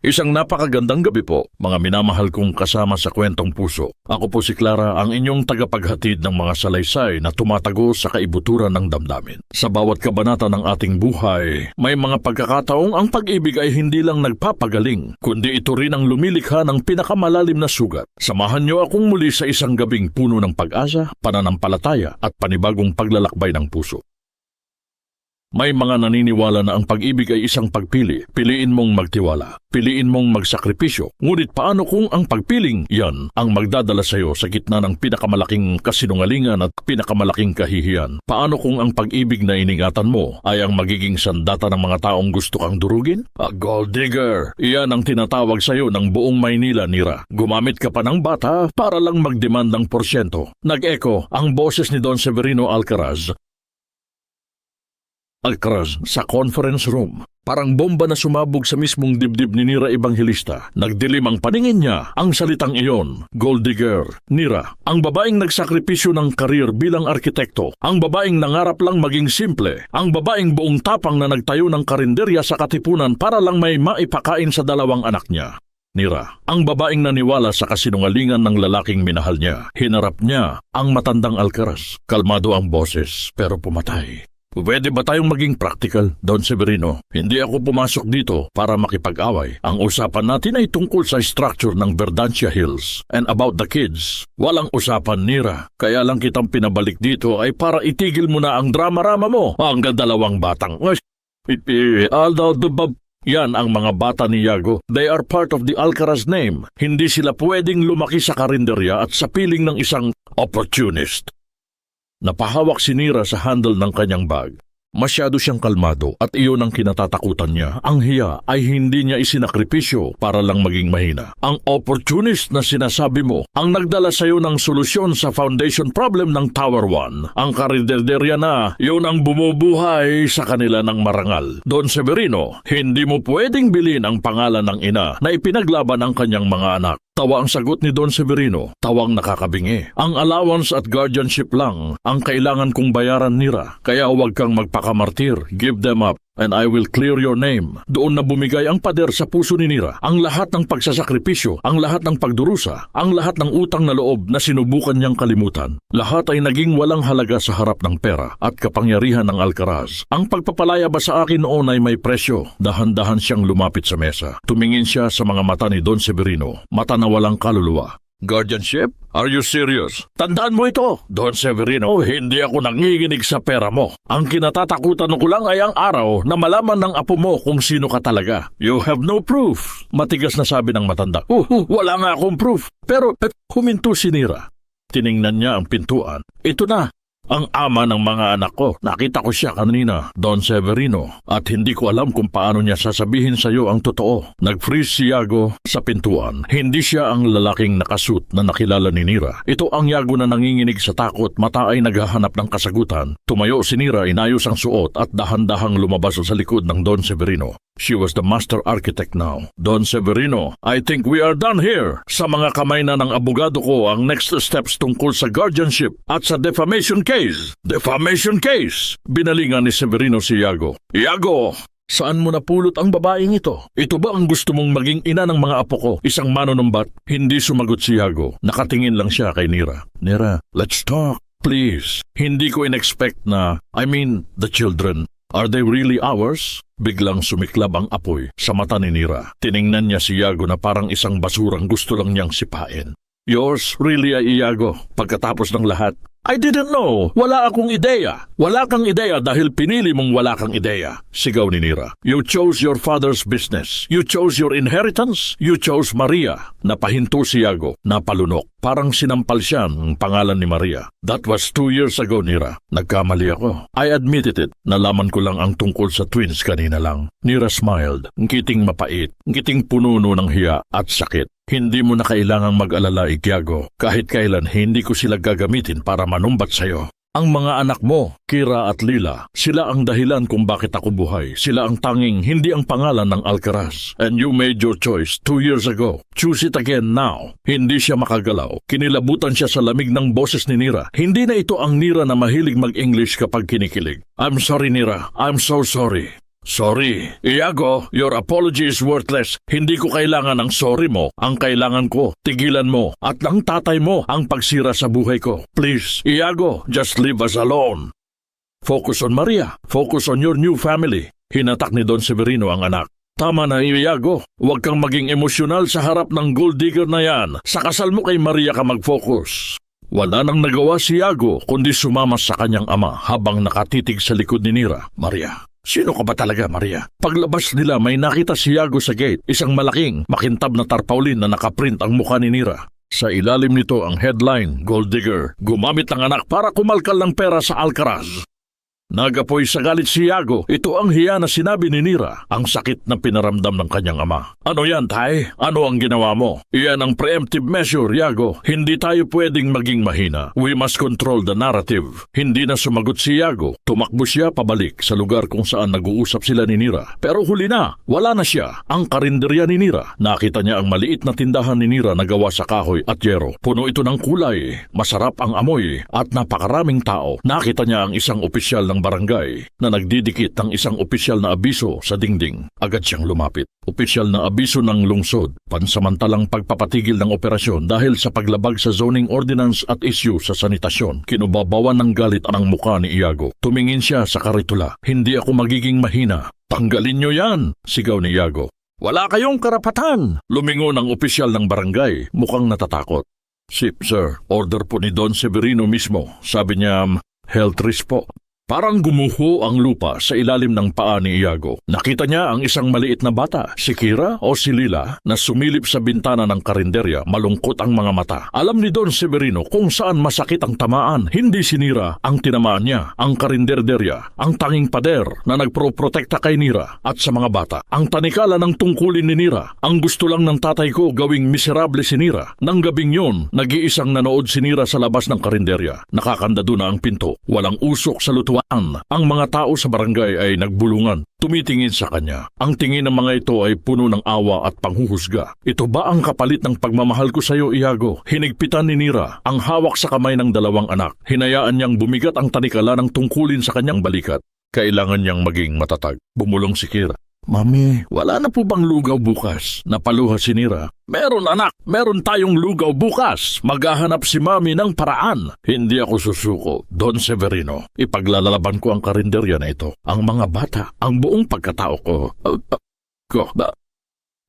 Isang napakagandang gabi po, mga minamahal kong kasama sa Kwentong Puso. Ako po si Clara, ang inyong tagapaghatid ng mga salaysay na tumatago sa kaibuturan ng damdamin. Sa bawat kabanata ng ating buhay, may mga pagkakataong ang pag-ibig ay hindi lang nagpapagaling, kundi ito rin ang lumilikha ng pinakamalalim na sugat. Samahan niyo akong muli sa isang gabing puno ng pag-asa, pananampalataya at panibagong paglalakbay ng puso. May mga naniniwala na ang pag-ibig ay isang pagpili. Piliin mong magtiwala. Piliin mong magsakripisyo. Ngunit paano kung ang pagpiling yan ang magdadala sa iyo sa gitna ng pinakamalaking kasinungalingan at pinakamalaking kahihiyan? Paano kung ang pag-ibig na iningatan mo ay ang magiging sandata ng mga taong gusto kang durugin? A gold digger! Iyan ang tinatawag sa iyo ng buong Maynila, Nira. Gumamit ka pa ng bata para lang magdemand ng porsyento. Nag-echo ang boses ni Don Severino Alcaraz sa conference room. Parang bomba na sumabog sa mismong dibdib ni Nira Evangelista. Nagdilim ang paningin niya. Ang salitang iyon, gold digger, Nira, ang babaeng nagsakripisyo ng karir bilang arkitekto, ang babaeng nangarap lang maging simple, ang babaeng buong tapang na nagtayo ng karinderya sa Katipunan para lang may maipakain sa dalawang anak niya. Nira, ang babaeng naniwala sa kasinungalingan ng lalaking minahal niya. Hinarap niya ang matandang Alcaraz. Kalmado ang boses, pero pumatay. Pwede ba tayong maging practical, Don Severino? Hindi ako pumasok dito para makipag-away. Ang usapan natin ay tungkol sa structure ng Verdancia Hills and about the kids. Walang usapan, Nira. Kaya lang kitang pinabalik dito ay para itigil mo na ang drama-rama mo. Hanggang dalawang batang. Yan ang mga bata ni Yago. They are part of the Alcaraz name. Hindi sila pwedeng lumaki sa karinderya at sa piling ng isang opportunist. Napahawak si Nira sa handle ng kanyang bag. Masyado siyang kalmado at iyon ang kinatatakutan niya. Ang hiya ay hindi niya isinakripisyo para lang maging mahina. Ang opportunist na sinasabi mo ang nagdala sa iyo ng solusyon sa foundation problem ng Tower 1. Ang karinderya na yun ang bumubuhay sa kanila ng marangal. Don Severino, hindi mo pwedeng bilhin ang pangalan ng ina na ipinaglaban ang kanyang mga anak. Tawa ang sagot ni Don Severino, tawang nakakabingi. Ang allowance at guardianship lang ang kailangan kong bayaran, Nira. Kaya huwag kang magpakamartir. Give them up and I will clear your name. Doon na bumigay ang pader sa puso ni Nira. Ang lahat ng pagsasakripisyo, ang lahat ng pagdurusa, ang lahat ng utang na loob na sinubukan niyang kalimutan. Lahat ay naging walang halaga sa harap ng pera at kapangyarihan ng Alcaraz. Ang pagpapalaya ba sa akin noon ay may presyo? Dahan-dahan siyang lumapit sa mesa. Tumingin siya sa mga mata ni Don Severino. Mata na walang kaluluwa. Guardianship? Are you serious? Tandaan mo ito, Don Severino. Hindi ako nanginginig sa pera mo. Ang kinatatakutan ko lang ay ang araw na malaman ng apo mo kung sino ka talaga. You have no proof. Matigas na sabi ng matanda. Wala nga akong proof. Pero huminto si Nira. Tiningnan niya ang pintuan. Ito na. Ang ama ng mga anak ko. Nakita ko siya kanina, Don Severino, at hindi ko alam kung paano niya sasabihin sa iyo ang totoo. Nag-freeze si Yago sa pintuan. Hindi siya ang lalaking nakasuit na nakilala ni Nira. Ito ang Yago na nanginginig sa takot, mata ay naghahanap ng kasagutan. Tumayo si Nira, inayos ang suot at dahan-dahang lumabas sa likod ng Don Severino. She was the master architect now. Don Severino, I think we are done here. Sa mga kamay na ng abogado ko ang next steps tungkol sa guardianship at sa defamation case. Defamation case! Binalingan ni Severino si Yago. Yago! Saan mo napulot ang babaeng ito? Ito ba ang gusto mong maging ina ng mga apo ko? Isang manunumbat? Hindi sumagot si Yago. Nakatingin lang siya kay Nira. Nira, let's talk, please. Hindi ko in-expect na, the children. Are they really ours? Biglang sumiklab ang apoy sa mata ni Nira. Tiningnan niya si Yago na parang isang basurang gusto lang niyang sipain. Yours really ay Yago, pagkatapos ng lahat. I didn't know. Wala akong ideya. Wala kang ideya dahil pinili mong wala kang ideya. Sigaw ni Nira. You chose your father's business. You chose your inheritance. You chose Maria. Napahinto si Yago. Napalunok. Parang sinampal siya ang pangalan ni Maria. That was 2 years ago, Nira. Nagkamali ako. I admitted it. Nalaman ko lang ang tungkol sa twins kanina lang. Nira smiled. Ngiting mapait. Ngiting pununo ng hiya at sakit. Hindi mo na kailangang mag-alala, Yago. Kahit kailan, hindi ko sila gagamitin para manumbat sa'yo. Ang mga anak mo, Kira at Lila, sila ang dahilan kung bakit ako buhay. Sila ang tanging, hindi ang pangalan ng Alcaraz. And you made your choice 2 years ago. Choose it again now. Hindi siya makagalaw. Kinilabutan siya sa lamig ng boses ni Nira. Hindi na ito ang Nira na mahilig mag-English kapag kinikilig. I'm sorry, Nira. I'm so sorry. Sorry. Iago, your apology is worthless. Hindi ko kailangan ng sorry mo. Ang kailangan ko, tigilan mo at ng tatay mo ang pagsira sa buhay ko. Please, Iago, just leave us alone. Focus on Maria. Focus on your new family. Hinatak ni Don Severino ang anak. Tama na, Iago. Huwag kang maging emosyonal sa harap ng gold digger na yan. Sa kasal mo kay Maria ka mag-focus. Wala nang nagawa si Iago kundi sumama sa kanyang ama habang nakatitig sa likod ni Nira. Maria, sino ka ba talaga, Maria? Paglabas nila may nakita si Iago sa gate, isang malaking, makintab na tarpaulin na nakaprint ang mukha ni Nira. Sa ilalim nito ang headline, Gold Digger, gumamit ng anak para kumalkal ng pera sa Alcaraz. Nagapoy sa galit si Iago. Ito ang hiya na sinabi ni Nira, ang sakit na pinaramdam ng kanyang ama. Ano yan, Tay? Ano ang ginawa mo? Iyan ang preemptive measure, Iago. Hindi tayo pwedeng maging mahina. We must control the narrative. Hindi na sumagot si Iago. Tumakbo siya pabalik sa lugar kung saan nag-uusap sila ni Nira. Pero huli na, wala na siya. Ang karinderya ni Nira. Nakita niya ang maliit na tindahan ni Nira na gawa sa kahoy at yero. Puno ito ng kulay, masarap ang amoy at napakaraming tao. Nakita niya ang isang opisyal ng barangay na nagdidikit ng isang opisyal na abiso sa dingding. Agad siyang lumapit. Opisyal na abiso ng lungsod, pansamantalang pagpapatigil ng operasyon dahil sa paglabag sa zoning ordinance at issue sa sanitasyon. Kinubabawan ng galit ang mukha ni Iago. Tumingin siya sa karitula. Hindi ako magiging mahina. Tanggalin niyo yan, sigaw ni Iago. Wala kayong karapatan. Lumingon ang opisyal ng barangay, mukhang natatakot. Sip, sir. Order po ni Don Severino mismo. Sabi niya, health risk po. Parang gumuho ang lupa sa ilalim ng paa ni Iago. Nakita niya ang isang maliit na bata, si Kira o si Lila, na sumilip sa bintana ng karinderya, malungkot ang mga mata. Alam ni Don Severino kung saan masakit ang tamaan. Hindi si Nira ang tinamaan niya, ang karinderya, ang tanging pader na nagproprotekta kay Nira at sa mga bata. Ang tanikala ng tungkulin ni Nira. Ang gusto lang ng tatay ko gawing miserable si Nira. Nang gabing yun, nag-iisang nanood si Nira sa labas ng karinderya. Nakakandado na ang pinto. Walang usok sa lutuan. Ang mga tao sa barangay ay nagbulungan, tumitingin sa kanya. Ang tingin ng mga ito ay puno ng awa at panghuhusga. Ito ba ang kapalit ng pagmamahal ko sa iyo, Iago? Hinigpitan ni Nira ang hawak sa kamay ng dalawang anak. Hinayaan niyang bumigat ang tanikala ng tungkulin sa kanyang balikat. Kailangan niyang maging matatag. Bumulong si Kira. Mami, wala na po bang lugaw bukas? Napaluha si Nira. Meron anak, meron tayong lugaw bukas. Maghahanap si Mami ng paraan. Hindi ako susuko, Don Severino. Ipaglalaban ko ang karinderya na ito. Ang mga bata, ang buong pagkatao ko.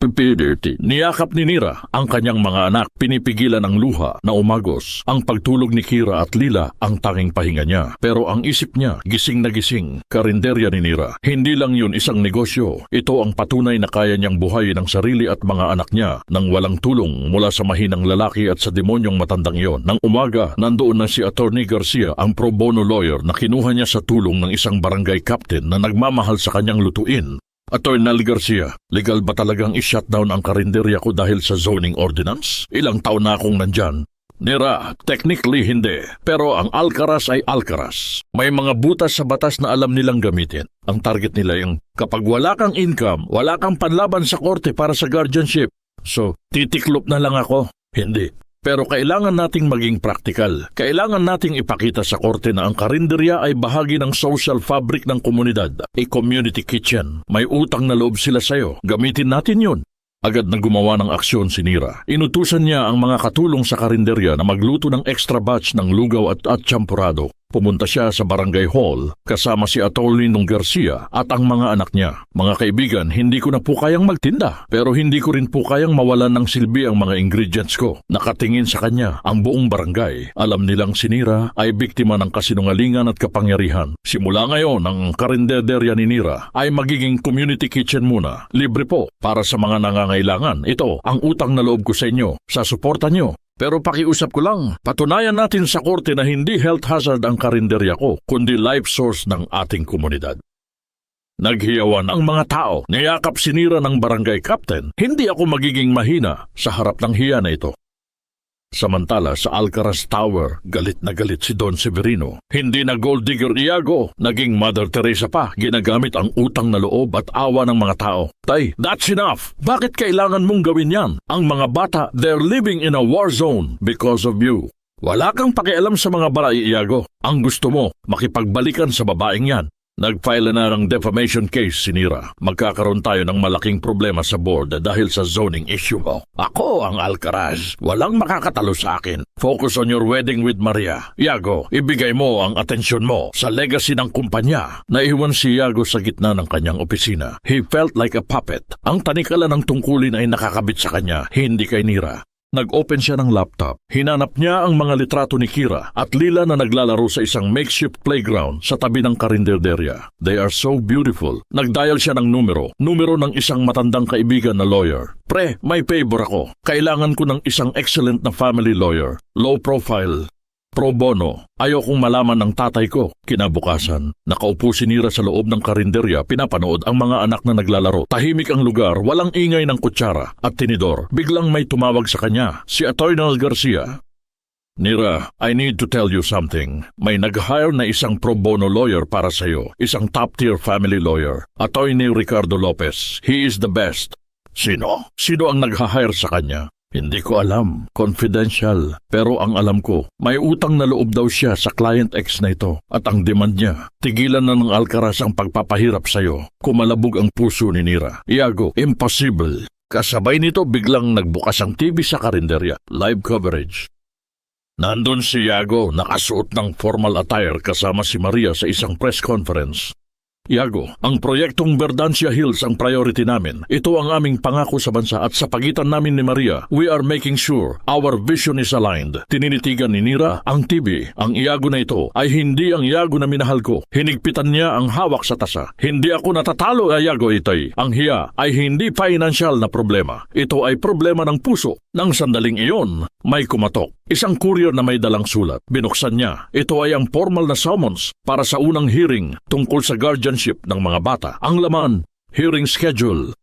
Pipidirty. Niyakap ni Nira ang kanyang mga anak, pinipigilan ang luha na umagos. Ang pagtulog ni Kira at Lila ang tanging pahinga niya. Pero ang isip niya, gising na gising. Karinderya ni Nira. Hindi lang yun isang negosyo. Ito ang patunay na kaya niyang buhayin ang sarili at mga anak niya nang walang tulong mula sa mahinang lalaki at sa demonyong matandang iyon. Nang umaga, nandoon na si Attorney Garcia, ang pro bono lawyer na kinuha niya sa tulong ng isang barangay captain na nagmamahal sa kanyang lutuin. Attorney Garcia, legal ba talagang i-shutdown ang karinderya ko dahil sa zoning ordinance? Ilang taon na akong nandyan. Nira, technically hindi. Pero ang Alcaraz ay Alcaraz. May mga butas sa batas na alam nilang gamitin. Ang target nila yung kapag wala kang income, wala kang panlaban sa korte para sa guardianship. So, titiklop na lang ako? Hindi. Pero kailangan nating maging praktikal. Kailangan nating ipakita sa korte na ang karinderya ay bahagi ng social fabric ng komunidad. A community kitchen. May utang na loob sila sa'yo. Gamitin natin yun. Agad na gumawa ng aksyon si Nira. Inutusan niya ang mga katulong sa karinderya na magluto ng extra batch ng lugaw at champurado. Pumunta siya sa barangay hall kasama si Atty. Garcia at ang mga anak niya. Mga kaibigan, hindi ko na po kayang magtinda. Pero hindi ko rin po kayang mawalan ng silbi ang mga ingredients ko. Nakatingin sa kanya ang buong barangay. Alam nilang si Nira ay biktima ng kasinungalingan at kapangyarihan. Simula ngayon, ang karinderya ni Nira ay magiging community kitchen muna. Libre po para sa mga nangangailangan. Ito ang utang na loob ko sa inyo. Sa suporta nyo. Pero pakiusap ko lang, patunayan natin sa korte na hindi health hazard ang karinderya ko, kundi life source ng ating komunidad. Naghiyawan ang mga tao, niyakap si Nira ng barangay captain. Hindi ako magiging mahina sa harap ng hiya na ito. Samantala sa Alcaraz Tower, galit na galit si Don Severino. Hindi na gold digger Iago, naging Mother Teresa pa, ginagamit ang utang na loob at awa ng mga tao. Tay, that's enough! Bakit kailangan mong gawin yan? Ang mga bata, they're living in a war zone because of you. Wala kang pakialam sa mga balay, Iago. Ang gusto mo, makipagbalikan sa babaeng yan. Nag-file na ng defamation case si Nira. Magkakaroon tayo ng malaking problema sa board dahil sa zoning issue mo. Ako ang Alcaraz. Walang makakatalo sa akin. Focus on your wedding with Maria. Iago, ibigay mo ang atensyon mo sa legacy ng kumpanya. Naiwan si Iago sa gitna ng kanyang opisina. He felt like a puppet. Ang tanikala ng tungkulin ay nakakabit sa kanya, hindi kay Nira. Nag-open siya ng laptop. Hinanap niya ang mga litrato ni Kira at Lila na naglalaro sa isang makeshift playground sa tabi ng karinderderya. They are so beautiful. Nag-dial siya ng numero ng isang matandang kaibigan na lawyer. Pre, may favor ako. Kailangan ko ng isang excellent na family lawyer. Low profile. Pro bono. Ayokong malaman ng tatay ko. Kinabukasan, nakaupo si Nira sa loob ng karinderya, pinapanood ang mga anak na naglalaro. Tahimik ang lugar, walang ingay ng kutsara at tinidor. Biglang may tumawag sa kanya, si Attorney Garcia. Nira, I need to tell you something. May nag-hire na isang pro bono lawyer para sa'yo. Isang top-tier family lawyer. Attorney Ricardo Lopez. He is the best. Sino? Sino ang nag-hire sa kanya? Hindi ko alam. Confidential. Pero ang alam ko, may utang na loob daw siya sa client X na ito. At ang demand niya, tigilan na ng Alcaraz ang pagpapahirap sa'yo. Kumalabog ang puso ni Nira. Iago, impossible. Kasabay nito biglang nagbukas ang TV sa karinderya. Live coverage. Nandun si Iago, nakasuot ng formal attire kasama si Maria sa isang press conference. Iago, ang proyektong Verdancia Hills ang priority namin. Ito ang aming pangako sa bansa at sa pagitan namin ni Maria, we are making sure our vision is aligned. Tininitigan ni Nira ang TV. Ang Iago na ito ay hindi ang Iago na minahal ko. Hinigpitan niya ang hawak sa tasa. Hindi ako natatalo, Iago Itay. Ang hiya ay hindi financial na problema. Ito ay problema ng puso. Nang sandaling iyon, may kumatok. Isang courier na may dalang sulat. Binuksan niya. Ito ay ang formal na summons para sa unang hearing tungkol sa guardianship ng mga bata. Ang laman, hearing schedule.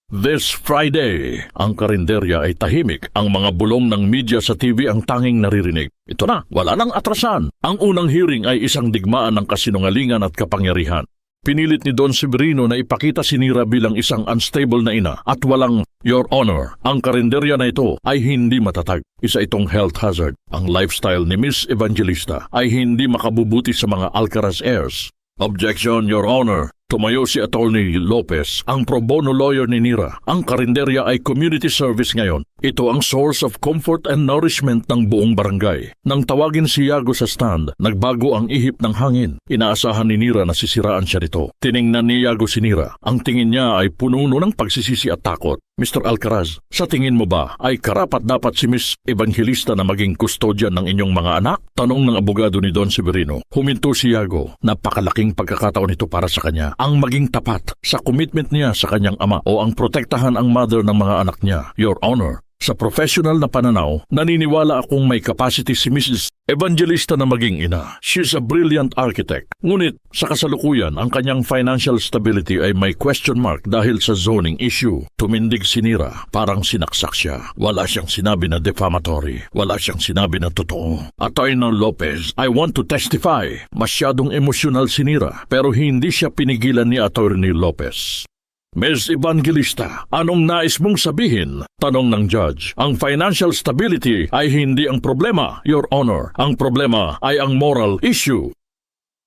This Friday, ang karinderya ay tahimik. Ang mga bulong ng media sa TV ang tanging naririnig. Ito na, wala nang atrasan. Ang unang hearing ay isang digmaan ng kasinungalingan at kapangyarihan. Pinilit ni Don Severino na ipakita si Nira bilang isang unstable na ina at walang Your Honor. Ang karinderya na ito ay hindi matatag. Isa itong health hazard. Ang lifestyle ni Miss Evangelista ay hindi makabubuti sa mga Alcaraz heirs. Objection, Your Honor. Tumayo si Attorney Lopez, ang pro bono lawyer ni Nira. Ang karinderya ay community service ngayon. Ito ang source of comfort and nourishment ng buong barangay. Nang tawagin si Iago sa stand, nagbago ang ihip ng hangin. Inaasahan ni Nira na sisiraan siya nito. Tiningnan ni Iago si Nira. Ang tingin niya ay puno ng pagsisisi at takot. Mr. Alcaraz, sa tingin mo ba ay karapat-dapat si Miss Evangelista na maging kustodyan ng inyong mga anak? Tanong ng abogado ni Don Severino. Huminto si Iago. Napakalaking pagkakataon ito para sa kanya. Ang maging tapat sa commitment niya sa kanyang ama o ang protektahan ang mother ng mga anak niya. Your Honor, sa professional na pananaw, naniniwala akong may capacity si Mrs. Evangelista na maging ina. She's a brilliant architect. Ngunit sa kasalukuyan, ang kanyang financial stability ay may question mark dahil sa zoning issue. Tumindig si Nira, parang sinaksak siya. Wala siyang sinabi na defamatory. Wala siyang sinabi na totoo. Attorney Lopez, I want to testify. Masyadong emosyonal si Nira, pero hindi siya pinigilan ni Attorney Lopez. Ms. Evangelista, anong nais mong sabihin? Tanong ng judge. Ang financial stability ay hindi ang problema, Your Honor. Ang problema ay ang moral issue.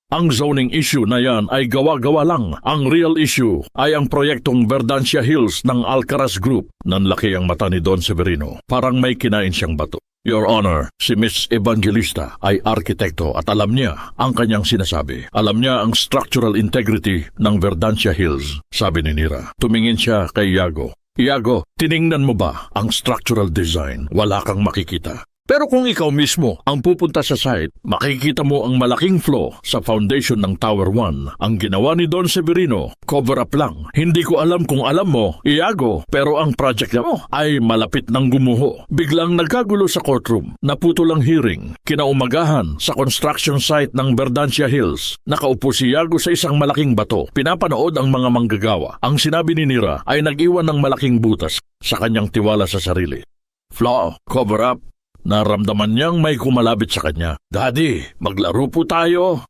Ang zoning issue na yan ay gawa-gawa lang. Ang real issue ay ang proyektong Verdancia Hills ng Alcaraz Group. Nanlaki ang mata ni Don Severino. Parang may kinain siyang bato. Your Honor, si Miss Evangelista ay arkitekto at alam niya ang kanyang sinasabi. Alam niya ang structural integrity ng Verdancia Hills, sabi ni Nira. Tumingin siya kay Iago. Iago, tiningnan mo ba ang structural design? Wala kang makikita. Pero kung ikaw mismo ang pupunta sa site, makikita mo ang malaking flaw sa foundation ng Tower 1. Ang ginawa ni Don Severino, cover up lang. Hindi ko alam kung alam mo, Iago, pero ang project mo ay malapit ng gumuho. Biglang nagkagulo sa courtroom, naputol ang hearing. Kinaumagahan sa construction site ng Verdancia Hills, nakaupo si Iago sa isang malaking bato. Pinapanood ang mga manggagawa. Ang sinabi ni Nira ay nag-iwan ng malaking butas sa kanyang tiwala sa sarili. Flaw, cover up. Naramdaman niyang may kumalapit sa kanya. Daddy, maglaro po tayo.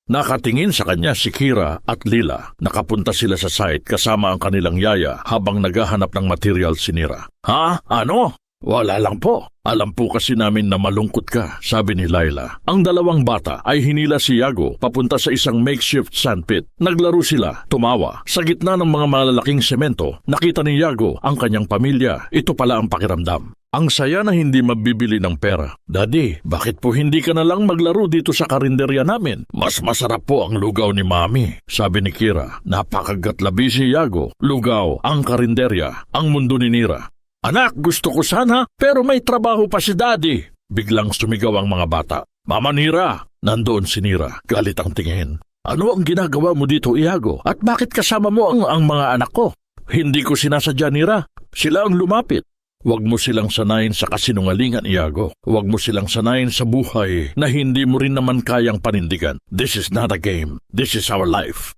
Nakatingin sa kanya si Kira at Lila. Nakapunta sila sa site kasama ang kanilang yaya habang naghahanap ng material si Nira. Ha? Ano? Wala lang po. Alam po kasi namin na malungkot ka, sabi ni Laila. Ang dalawang bata ay hinila si Yago papunta sa isang makeshift sandpit. Naglaro sila, tumawa. Sa gitna ng mga malalaking semento, nakita ni Yago ang kanyang pamilya. Ito pala ang pakiramdam. Ang saya na hindi mabibili ng pera. Daddy, bakit po hindi ka na lang maglaro dito sa karinderya namin? Mas masarap po ang lugaw ni Mami, sabi ni Kira. Napakagatlabi si Yago. Lugaw, ang karinderya, ang mundo ni Nira. Anak, gusto ko sana, pero may trabaho pa si Daddy. Biglang sumigaw ang mga bata. Mama Nira! Nandoon si Nira, galit ang tingin. Ano ang ginagawa mo dito, Iago? At bakit kasama mo ang mga anak ko? Hindi ko sinasadya, Nira. Sila ang lumapit. Huwag mo silang sanayin sa kasinungalingan, Iago. Huwag mo silang sanayin sa buhay na hindi mo rin naman kayang panindigan. This is not a game. This is our life.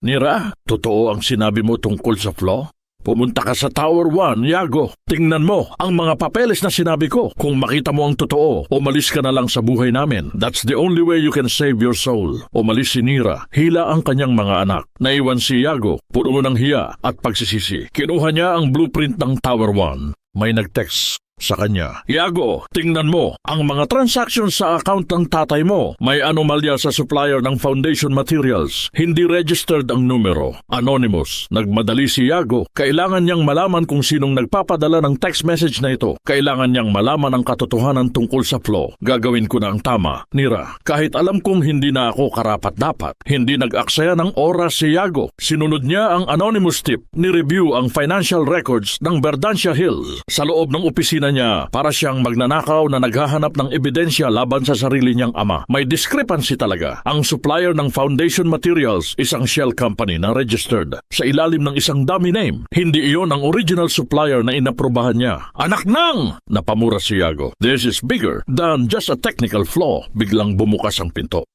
Nira, totoo ang sinabi mo tungkol sa flaw? Pumunta ka sa Tower 1, Yago. Tingnan mo ang mga papeles na sinabi ko. Kung makita mo ang totoo, umalis ka na lang sa buhay namin. That's the only way you can save your soul. Umalis si Nira. Hila ang kanyang mga anak. Naiwan si Yago. Puno ng hiya at pagsisisi. Kinuha niya ang blueprint ng Tower 1. May nag-text sa kanya. Yago, tingnan mo ang mga transactions sa account ng tatay mo. May anomalya sa supplier ng foundation materials. Hindi registered ang numero. Anonymous. Nagmadali si Yago. Kailangan niyang malaman kung sinong nagpapadala ng text message na ito. Kailangan niyang malaman ang katotohanan tungkol sa flow. Gagawin ko na ang tama. Nira, kahit alam kong hindi na ako karapat-dapat, hindi nag-aksaya ng oras si Yago. Sinunod niya ang anonymous tip. Ni-review ang financial records ng Verdancia Hills sa loob ng opisina niya para siyang magnanakaw na naghahanap ng ebidensya laban sa sarili niyang ama. May discrepancy talaga. Ang supplier ng foundation materials, isang shell company na registered sa ilalim ng isang dummy name. Hindi iyon ang original supplier na inaprubahan niya. Anak nang! Napamura si Yago. This is bigger than just a technical flaw. Biglang bumukas ang pinto.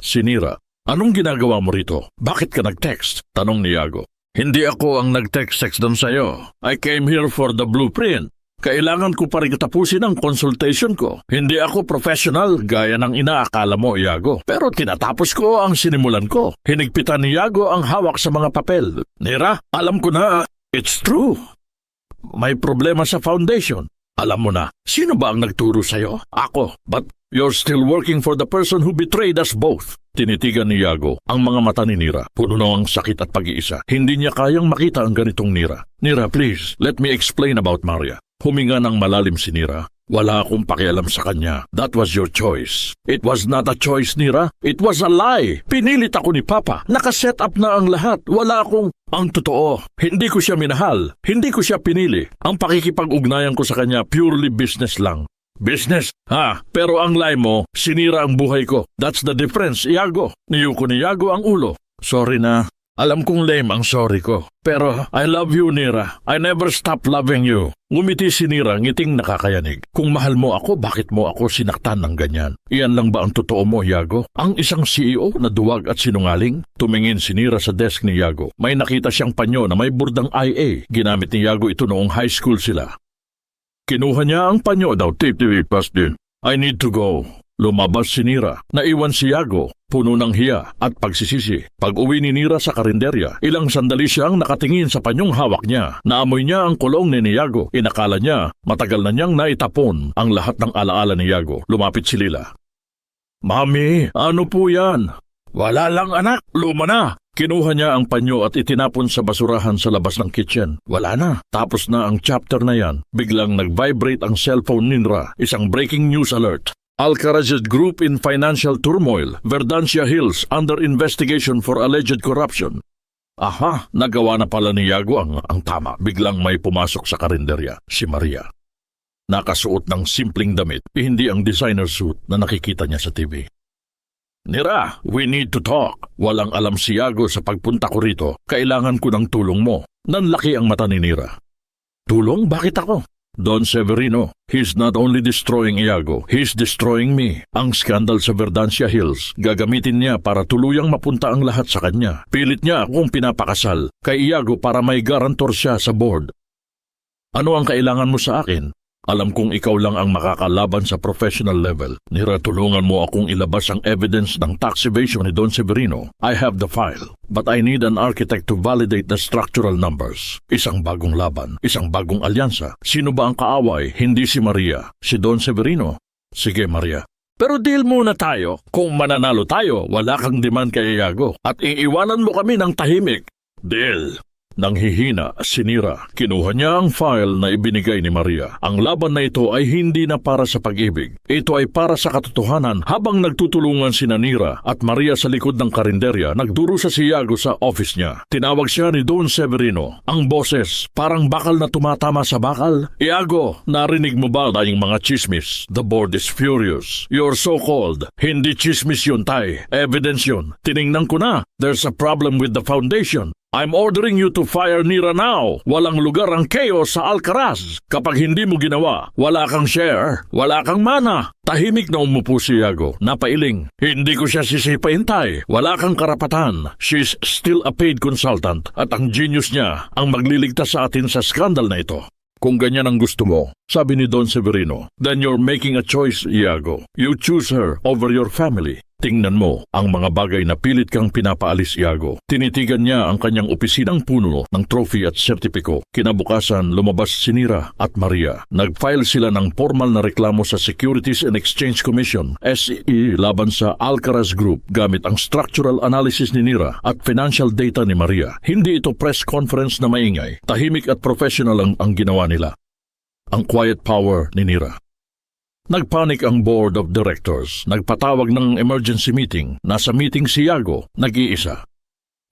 Sinira, anong ginagawa mo rito? Bakit ka nag-text? Tanong ni Yago. Hindi ako ang nag-text doon sa'yo. I came here for the blueprint. Kailangan ko pa rin tapusin ang consultation ko. Hindi ako professional gaya ng inaakala mo, Iago. Pero tinatapos ko ang sinimulan ko. Hinigpitan ni Iago ang hawak sa mga papel. Nira, alam ko na, it's true. May problema sa foundation. Alam mo na, sino ba ang nagturo sa'yo? Ako, but you're still working for the person who betrayed us both. Tinitigan ni Iago ang mga mata ni Nira. Puno ng sakit at pag-iisa. Hindi niya kayang makita ang ganitong Nira. Nira, please, let me explain about Maria. Huminga ng malalim si Nira. Wala akong pakialam sa kanya. That was your choice. It was not a choice, Nira. It was a lie. Pinilit ako ni Papa. Nakaset up na ang lahat. Wala akong... Ang totoo, hindi ko siya minahal. Hindi ko siya pinili. Ang pakikipag-ugnayan ko sa kanya purely business lang. Business? Ha? Pero ang lie mo, sinira ang buhay ko. That's the difference, Iago. Niyuko ni Iago ang ulo. Sorry na. Alam kong lame ang sorry ko. Pero I love you, Nira. I never stop loving you. Ngumiti si Nira, ngiting nakakayanig. Kung mahal mo ako, bakit mo ako sinaktan ng ganyan? Iyan lang ba ang totoo mo, Iago? Ang isang CEO na duwag at sinungaling? Tumingin si Nira sa desk ni Iago. May nakita siyang panyo na may burdang IA. Ginamit ni Iago ito noong high school sila. Kinuha niya ang panyo daw. Tip-tip-pas din. I need to go. Lumabas si Nira. Naiwan si Iago, puno ng hiya at pagsisisi. Pag-uwi ni Nira sa karinderya, ilang sandali siyang nakatingin sa panyong hawak niya. Naamoy niya ang kulong ni Iago. Inakala niya, matagal na niyang naitapon ang lahat ng alaala ni Iago. Lumapit si Lila. Mami, ano po yan? Wala lang anak, luma na. Kinuha niya ang panyo at itinapon sa basurahan sa labas ng kitchen. Wala na. Tapos na ang chapter na yan. Biglang nag-vibrate ang cellphone ni Nira. Isang breaking news alert. Alcaraz Group in financial turmoil. Verdancia Hills under investigation for alleged corruption. Aha, nagawa na pala ni Iago ang tama. Biglang may pumasok sa karinderya, si Maria. Nakasuot ng simpleng damit, hindi ang designer suit na nakikita niya sa TV. Nira, we need to talk. Walang alam si Iago sa pagpunta ko rito. Kailangan ko ng tulong mo. Nanlaki ang mata ni Nira. Tulong? Bakit ako? Don Severino, he's not only destroying Iago, he's destroying me. Ang skandal sa Verdancia Hills, gagamitin niya para tuluyang mapunta ang lahat sa kanya. Pilit niya akong pinapakasal kay Iago para may garantor siya sa board. Ano ang kailangan mo sa akin? Alam kong ikaw lang ang makakalaban sa professional level. Nira, tulungan mo akong ilabas ang evidence ng tax evasion ni Don Severino. I have the file, but I need an architect to validate the structural numbers. Isang bagong laban, isang bagong alyansa. Sino ba ang kaaway? Hindi si Maria, si Don Severino. Sige, Maria. Pero deal muna tayo. Kung mananalo tayo, wala kang demand kay Iago at iiwanan mo kami ng tahimik. Deal. Nang hihina, sinira, kinuha niya ang file na ibinigay ni Maria. Ang laban na ito ay hindi na para sa pag-ibig. Ito ay para sa katotohanan. Habang nagtutulungan si Nira at Maria sa likod ng karinderya, nagdurusa si Iago sa office niya. Tinawag siya ni Don Severino. Ang boses, parang bakal na tumatama sa bakal. Iago, narinig mo ba tayong mga chismis? The board is furious. You're so-called. Hindi chismis yun, Tay. Evidence yun. Tiningnan ko na. There's a problem with the foundation. I'm ordering you to fire Nira now. Walang lugar ang chaos sa Alcaraz. Kapag hindi mo ginawa, wala kang share, wala kang mana. Tahimik na umupo si Iago. Napailing. Hindi ko siya sisipain, Tay. Wala kang karapatan. She's still a paid consultant at ang genius niya ang magliligtas sa atin sa skandal na ito. Kung ganyan ang gusto mo, sabi ni Don Severino, then you're making a choice, Iago. You choose her over your family. Tingnan mo ang mga bagay na pilit kang pinapaalis, Iago. Tinitigan niya ang kanyang opisinang puno ng trophy at sertipiko. Kinabukasan, lumabas si Nira at Maria. Nag-file sila ng formal na reklamo sa Securities and Exchange Commission, SEC, laban sa Alcaraz Group gamit ang structural analysis ni Nira at financial data ni Maria. Hindi ito press conference na maingay. Tahimik at professional ang ginawa nila. Ang quiet power ni Nira. Nagpanik ang board of directors. Nagpatawag ng emergency meeting. Nasa meeting si Iago, nag-iisa.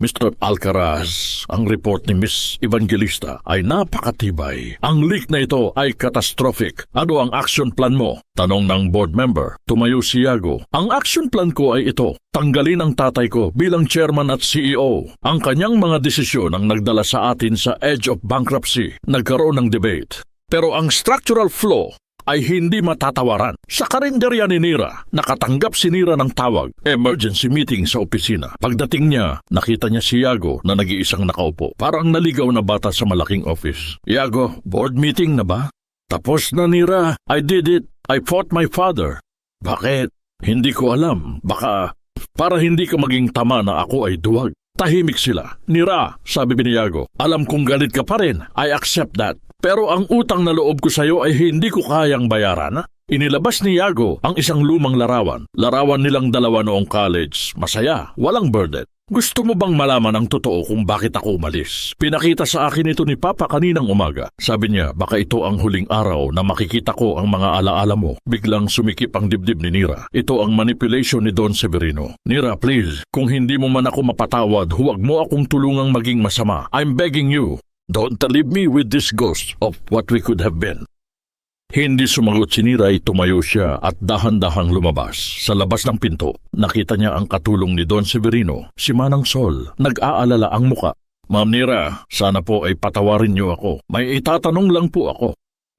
Mr. Alcaraz, ang report ni Miss Evangelista ay napakatibay. Ang leak na ito ay catastrophic. Ano ang action plan mo? Tanong ng board member. Tumayo si Iago. Ang action plan ko ay ito. Tanggalin ang tatay ko bilang chairman at CEO. Ang kanyang mga desisyon ang nagdala sa atin sa edge of bankruptcy. Nagkaroon ng debate. Pero ang structural flaw ay hindi matatawaran. Sa karinderya ni Nira, nakatanggap si Nira ng tawag, emergency meeting sa opisina. Pagdating niya, nakita niya si Iago na nag-iisang nakaupo. Parang naligaw na bata sa malaking office. Iago, board meeting na ba? Tapos na, Nira. I did it. I fought my father. Bakit? Hindi ko alam. Baka para hindi ka maging tama na ako ay duwag. Tahimik sila. Nira, sabi ni Iago, alam kong galit ka pa rin. I accept that. Pero ang utang na loob ko sa iyo ay hindi ko kayang bayaran. Inilabas ni Iago ang isang lumang larawan. Larawan nilang dalawa noong college. Masaya, walang burden. Gusto mo bang malaman ang totoo kung bakit ako umalis? Pinakita sa akin ito ni Papa kaninang umaga. Sabi niya, baka ito ang huling araw na makikita ko ang mga alaala mo. Biglang sumikip ang dibdib ni Nira. Ito ang manipulation ni Don Severino. Nira, please, kung hindi mo man ako mapatawad, huwag mo akong tulungang maging masama. I'm begging you. Don't leave me with this ghost of what we could have been. Hindi sumagot si Nira, tumayo siya at dahan-dahang lumabas. Sa labas ng pinto, nakita niya ang katulong ni Don Severino, si Manang Sol. Nag-aalala ang muka. Ma'am Nira, sana po ay patawarin niyo ako. May itatanong lang po ako.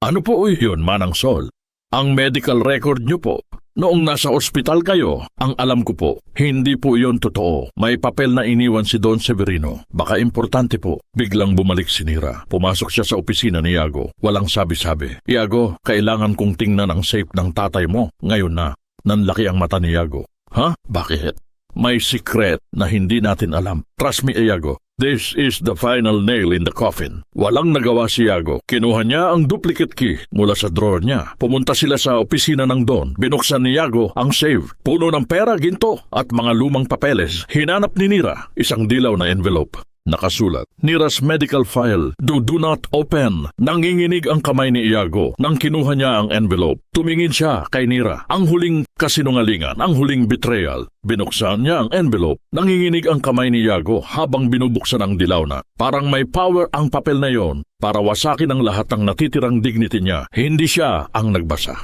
Ano po yun, Manang Sol? Ang medical record niyo po. Noong nasa ospital kayo, ang alam ko po, hindi po yon totoo. May papel na iniwan si Don Severino. Baka importante po. Biglang bumalik si Nira. Pumasok siya sa opisina ni Iago. Walang sabi-sabi. Iago, kailangan kong tingnan ang safe ng tatay mo. Ngayon na. Nanlaki ang mata ni Iago. Ha? Bakit? May secret na hindi natin alam. Trust me, Iago. This is the final nail in the coffin. Walang nagawa si Iago. Kinuha niya ang duplicate key mula sa drawer niya. Pumunta sila sa opisina ng Don. Binuksan ni Iago ang safe. Puno ng pera, ginto at mga lumang papeles. Hinanap ni Nira isang dilaw na envelope. Nakasulat, Nira's medical file. Do not open. Nanginginig ang kamay ni Iago nang kinuha niya ang envelope. Tumingin siya kay Nira. Ang huling kasinungalingan, ang huling betrayal. Binuksan niya ang envelope. Nanginginig ang kamay ni Iago habang binubuksan ang dilaw na. Parang may power ang papel na yon para wasakin ang lahat ng natitirang dignity niya. Hindi siya ang nagbasa.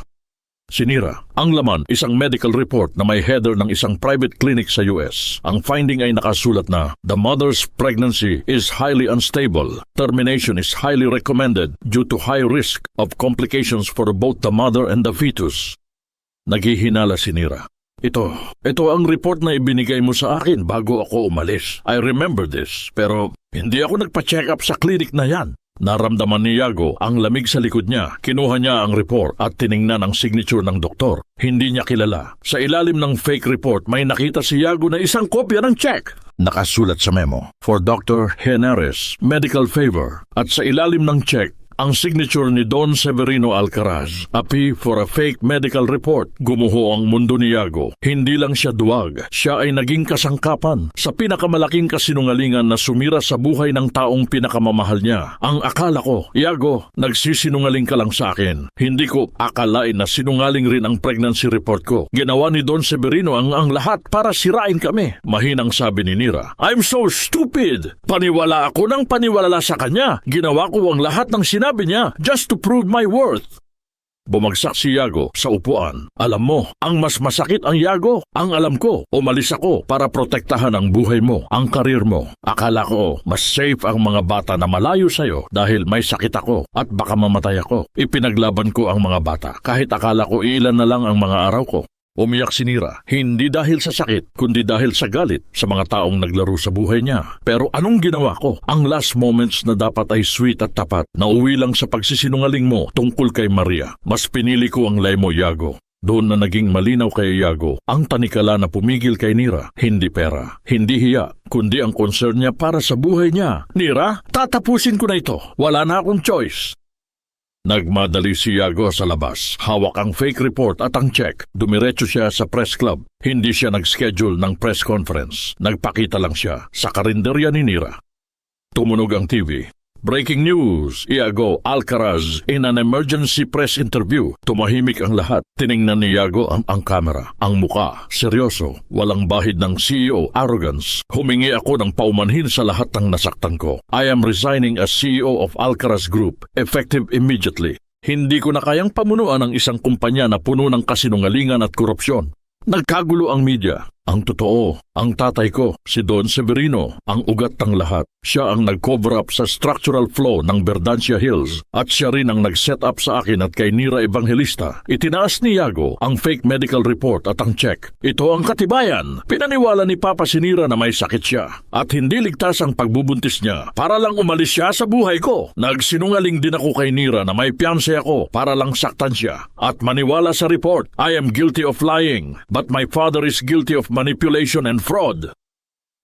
Si Nira, ang laman, isang medical report na may header ng isang private clinic sa US. Ang finding ay nakasulat na, the mother's pregnancy is highly unstable. Termination is highly recommended due to high risk of complications for both the mother and the fetus. Naghihinala si Nira. Ito ang report na ibinigay mo sa akin bago ako umalis. I remember this, pero hindi ako nagpa-check up sa clinic na yan. Naramdaman ni Yago ang lamig sa likod niya. Kinuha niya ang report at tiningnan ang signature ng doktor. Hindi niya kilala. Sa ilalim ng fake report may nakita si Yago na isang kopya ng check. Nakasulat sa memo, for Dr. Henares, medical favor. At sa ilalim ng check, ang signature ni Don Severino Alcaraz, api for a fake medical report. Gumuho ang mundo ni Yago. Hindi lang siya duwag, siya ay naging kasangkapan sa pinakamalaking kasinungalingan na sumira sa buhay ng taong pinakamamahal niya. Ang akala ko, Yago, nagsisinungaling ka lang sa akin. Hindi ko akalain na sinungaling rin ang pregnancy report ko. Ginawa ni Don Severino ang lahat para sirain kami. Mahinang sabi ni Nira, I'm so stupid! Paniwala ako ng paniwala sa kanya. Ginawa ko ang lahat ng sinabi niya just to prove my worth. Bumagsak si Yago sa upuan. Alam mo, ang mas masakit ang Yago. Ang alam ko, umalis ako para protektahan ang buhay mo, ang karir mo. Akala ko, mas safe ang mga bata na malayo sa'yo dahil may sakit ako at baka mamatay ako. Ipinaglaban ko ang mga bata kahit akala ko ilan na lang ang mga araw ko. Umiyak si Nira, hindi dahil sa sakit, kundi dahil sa galit sa mga taong naglaro sa buhay niya. Pero anong ginawa ko? Ang last moments na dapat ay sweet at tapat, nauwi lang sa pagsisinungaling mo tungkol kay Maria. Mas pinili ko ang lay mo, Yago. Doon na naging malinaw kay Yago ang tanikala na pumigil kay Nira. Hindi pera, hindi hiya, kundi ang concern niya para sa buhay niya. Nira, tatapusin ko na ito. Wala na akong choice. Nagmadali si Yago sa labas. Hawak ang fake report at ang check. Dumiretso siya sa press club. Hindi siya nag-schedule ng press conference. Nagpakita lang siya sa karinderya ni Nira. Tumunog ang TV. Breaking news! Yago Alcaraz in an emergency press interview. Tumahimik ang lahat. Tiningnan ni Yago ang kamera. Ang muka, seryoso. Walang bahid ng CEO arrogance. Humingi ako ng paumanhin sa lahat ng nasaktan ko. I am resigning as CEO of Alcaraz Group, effective immediately. Hindi ko na kayang pamunuan ang isang kumpanya na puno ng kasinungalingan at korupsyon. Nagkagulo ang media. Ang totoo, ang tatay ko, si Don Severino, ang ugat ng lahat. Siya ang nag-cover up sa structural flaw ng Verdancia Hills at siya rin ang nag-set up sa akin at kay Nira Evangelista. Itinaas ni Yago ang fake medical report at ang check. Ito ang katibayan. Pinaniwala ni Papa si Nira na may sakit siya at hindi ligtas ang pagbubuntis niya para lang umalis siya sa buhay ko. Nagsinungaling din ako kay Nira na may fiancé ako para lang saktan siya at maniwala sa report. I am guilty of lying, but my father is guilty of manipulation and fraud.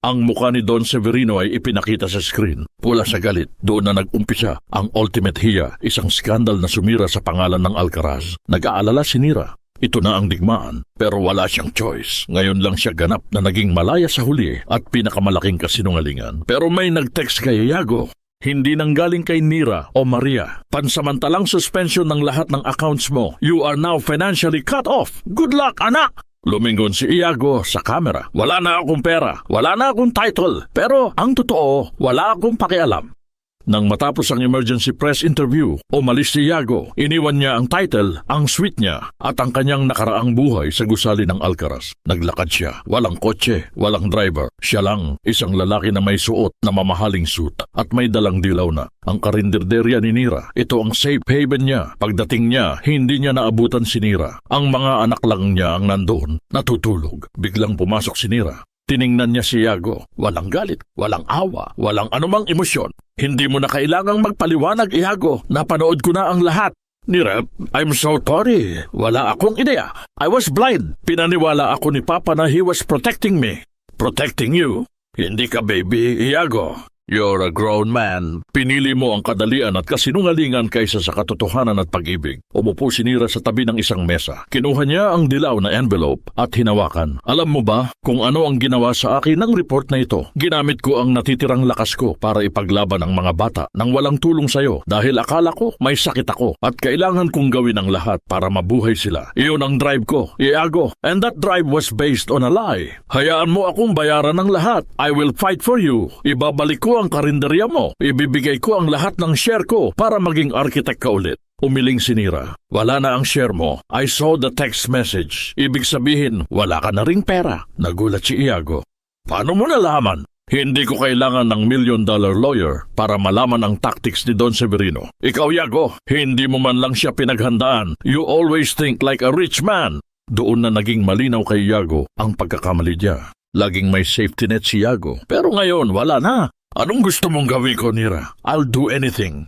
Ang mukha ni Don Severino ay ipinakita sa screen. Pula sa galit, doon na nag-umpisa ang ultimate hiya, isang skandal na sumira sa pangalan ng Alcaraz. Nag-aalala si Nira. Ito na ang digmaan, pero wala siyang choice. Ngayon lang siya ganap na naging malaya sa huli at pinakamalaking kasinungalingan. Pero may nag-text kay Yago. Hindi nanggaling kay Nira o Maria. Pansamantalang suspension ng lahat ng accounts mo. You are now financially cut off. Good luck, anak! Lumingon si Yago sa kamera. Wala na akong pera, wala na akong title, pero ang totoo, wala akong pakialam. Nang matapos ang emergency press interview, umalis si Yago. Iniwan niya ang title, ang suite niya, at ang kanyang nakaraang buhay sa gusali ng Alcaraz. Naglakad siya, walang kotse, walang driver. Siya lang, isang lalaki na may suot na mamahaling suit at may dalang dilaw na. Ang karinderderya ni Nira, ito ang safe haven niya. Pagdating niya, hindi niya naabutan si Nira. Ang mga anak lang niya ang nandoon, natutulog. Biglang pumasok si Nira. Tiningnan niya si Yago. Walang galit, walang awa, walang anumang emosyon. Hindi mo na kailangang magpaliwanag, Yago. Napanood ko na ang lahat. Nira, I'm so sorry. Wala akong ideya. I was blind. Pinaniwala ako ni Papa na he was protecting me. Protecting you? Hindi ka baby, Yago. You're a grown man. Pinili mo ang kadalian at kasinungalingan kaysa sa katotohanan at pag-ibig. Umupo si Nira sa tabi ng isang mesa. Kinuha niya ang dilaw na envelope at hinawakan. Alam mo ba kung ano ang ginawa sa akin ng report na ito? Ginamit ko ang natitirang lakas ko para ipaglaban ang mga bata nang walang tulong sa'yo dahil akala ko may sakit ako at kailangan kong gawin ang lahat para mabuhay sila. Iyon ang drive ko, Yago. And that drive was based on a lie. Hayaan mo akong bayaran ng lahat. I will fight for you. Ibabalik ko ang karinderya mo. Ibibigay ko ang lahat ng share ko para maging architect ka ulit. Umiling si Nira. Wala na ang share mo. I saw the text message. Ibig sabihin, wala ka na ring pera. Nagulat si Yago. Paano mo nalaman? Hindi ko kailangan ng $1 million lawyer para malaman ang tactics ni Don Severino. Ikaw, Yago, hindi mo man lang siya pinaghandaan. You always think like a rich man. Doon na naging malinaw kay Yago ang pagkakamali niya. Laging may safety net si Yago. Pero ngayon, wala na. Anong gusto mong gawin ko, Nira? I'll do anything.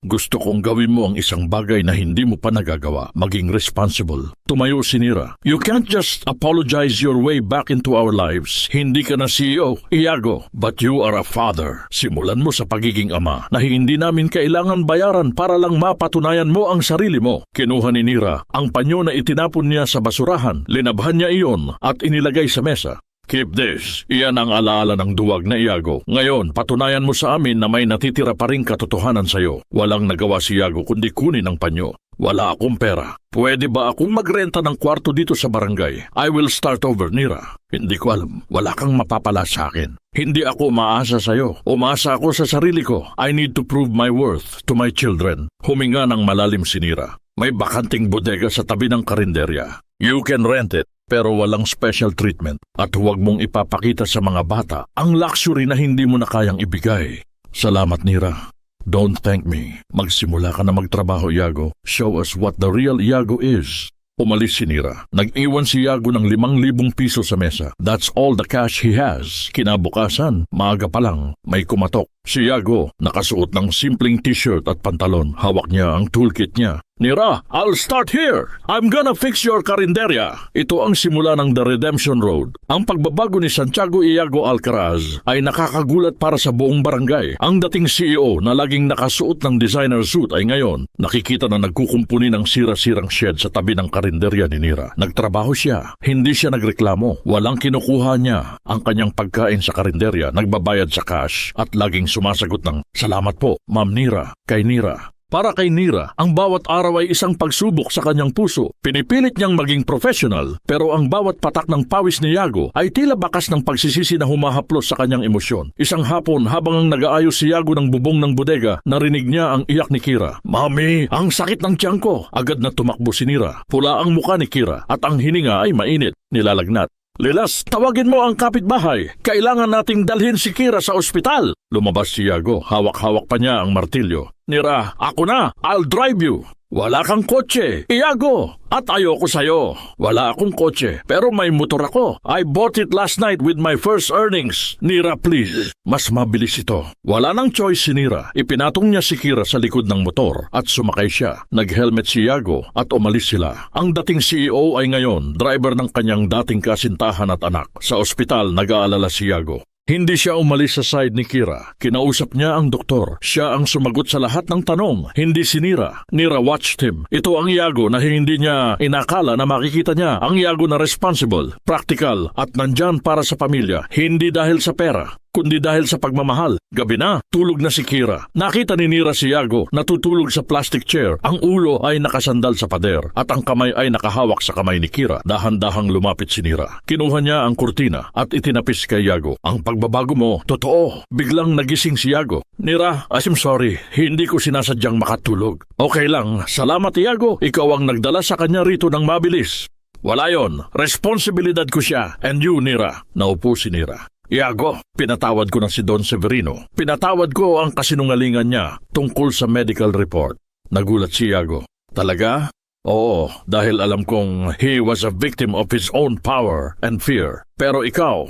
Gusto kong gawin mo ang isang bagay na hindi mo pa nagagawa, maging responsible. Tumayo si Nira. You can't just apologize your way back into our lives. Hindi ka na CEO, Iago, but you are a father. Simulan mo sa pagiging ama na hindi namin kailangan bayaran para lang mapatunayan mo ang sarili mo. Kinuha ni Nira ang panyo na itinapon niya sa basurahan, linabhan niya iyon at inilagay sa mesa. Keep this. Iyan ang alaala ng duwag na Iago. Ngayon, patunayan mo sa amin na may natitira pa ring katotohanan sa'yo. Walang nagawa si Iago kundi kunin ang panyo. Wala akong pera. Pwede ba akong magrenta ng kwarto dito sa barangay? I will start over, Nira. Hindi ko alam. Wala kang mapapala sa akin. Hindi ako umaasa sa'yo. Umaasa ako sa sarili ko. I need to prove my worth to my children. Huminga ng malalim si Nira. May bakanting bodega sa tabi ng karinderya. You can rent it. Pero walang special treatment at huwag mong ipapakita sa mga bata ang luxury na hindi mo na kayang ibigay. Salamat, Nira. Don't thank me. Magsimula ka na magtrabaho, Iago. Show us what the real Iago is. Umalis si Nira. Nag-iwan si Iago ng 5,000 piso sa mesa. That's all the cash he has. Kinabukasan, maaga pa lang, may kumatok. Si Iago, nakasuot ng simpleng t-shirt at pantalon. Hawak niya ang toolkit niya. Nira, I'll start here. I'm gonna fix your karinderya. Ito ang simula ng The Redemption Road. Ang pagbabago ni Santiago Iago Alcaraz ay nakakagulat para sa buong barangay. Ang dating CEO na laging nakasuot ng designer suit ay ngayon nakikita na nagkukumpuni ng sira-sirang shed sa tabi ng karinderya ni Nira. Nagtrabaho siya. Hindi siya nagreklamo. Walang kinukuha niya. Ang kanyang pagkain sa karinderya, nagbabayad sa cash at laging sumasagot ng, "Salamat po, Ma'am Nira," kay Nira. Para kay Nira, ang bawat araw ay isang pagsubok sa kanyang puso. Pinipilit niyang maging professional, pero ang bawat patak ng pawis ni Iago ay tila bakas ng pagsisisi na humahaplos sa kanyang emosyon. Isang hapon, habang ang nag-aayos si Iago ng bubong ng bodega, narinig niya ang iyak ni Kira. "Mami, ang sakit ng tiyan ko!" Agad na tumakbo si Nira. Pula ang muka ni Kira at ang hininga ay mainit, nilalagnat. "Lilas, tawagin mo ang kapitbahay. Kailangan nating dalhin si Kira sa ospital." Lumabas si Iago, hawak-hawak pa niya ang martilyo. "Nira, ako na. I'll drive you." "Wala kang kotse, Iago. At ayoko sa'yo. Wala akong kotse, pero may motor ako. I bought it last night with my first earnings." "Nira, please." Mas mabilis ito. Wala nang choice si Nira. Ipinatong niya si Kira sa likod ng motor at sumakay siya. Nag-helmet si Iago at umalis sila. Ang dating CEO ay ngayon driver ng kanyang dating kasintahan at anak. Sa ospital, nag-aalala si Iago. Hindi siya umalis sa side ni Kira. Kinausap niya ang doktor. Siya ang sumagot sa lahat ng tanong, hindi si Nira. Nira watched him. Ito ang Iago na hindi niya inakala na makikita niya. Ang Iago na responsible, practical at nandyan para sa pamilya. Hindi dahil sa pera, kundi dahil sa pagmamahal. Gabi na, tulog na si Kira. Nakita ni Nira si Iago natutulog sa plastic chair. Ang ulo ay nakasandal sa pader at ang kamay ay nakahawak sa kamay ni Kira. Dahan-dahang lumapit si Nira. Kinuha niya ang kurtina at itinapis kay Iago. "Ang pagbabago mo, totoo." Biglang nagising si Iago. "Nira, I'm sorry. Hindi ko sinasadyang makatulog." "Okay lang. Salamat, Iago. Ikaw ang nagdala sa kanya rito ng mabilis." "Wala yon. Responsibilidad ko siya. And you, Nira." Naupo si Nira. "Iago, pinatawad ko na si Don Severino. Pinatawad ko ang kasinungalingan niya tungkol sa medical report." Nagulat si Iago. "Talaga?" "Oo, dahil alam kong he was a victim of his own power and fear. Pero ikaw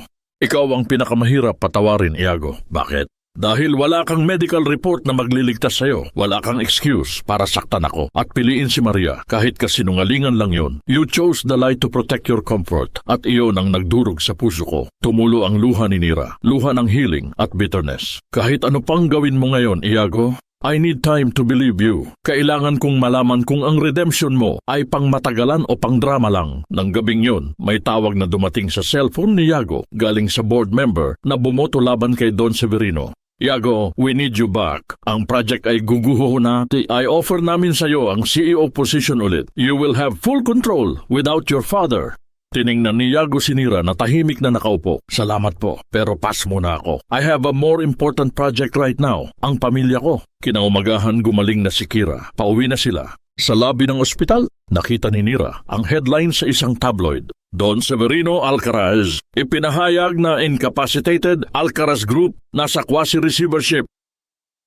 ang pinakamahirap patawarin, Iago." "Bakit?" "Dahil wala kang medical report na magliligtas sa'yo. Wala kang excuse para saktan ako at piliin si Maria kahit kasinungalingan lang yon. You chose the lie to protect your comfort at iyon ang nagdurog sa puso ko." Tumulo ang luha ni Nira, luha ng healing at bitterness. "Kahit ano pang gawin mo ngayon, Iago, I need time to believe you. Kailangan kong malaman kung ang redemption mo ay pangmatagalan o pangdrama lang." Nang gabing yun, may tawag na dumating sa cellphone ni Iago galing sa board member na bumoto laban kay Don Severino. "Iago, we need you back. Ang project ay guguho na. I offer namin sa'yo ang CEO position ulit. You will have full control without your father." Tiningnan ni Iago si Nira na tahimik na nakaupo. "Salamat po, pero pass muna ako. I have a more important project right now. Ang pamilya ko." Kinaumagahan gumaling na si Kira. Pauwi na sila. Sa lobby ng ospital, nakita ni Nira ang headline sa isang tabloid. Don Severino Alcaraz, ipinahayag na incapacitated. Alcaraz Group nasa quasi-receivership.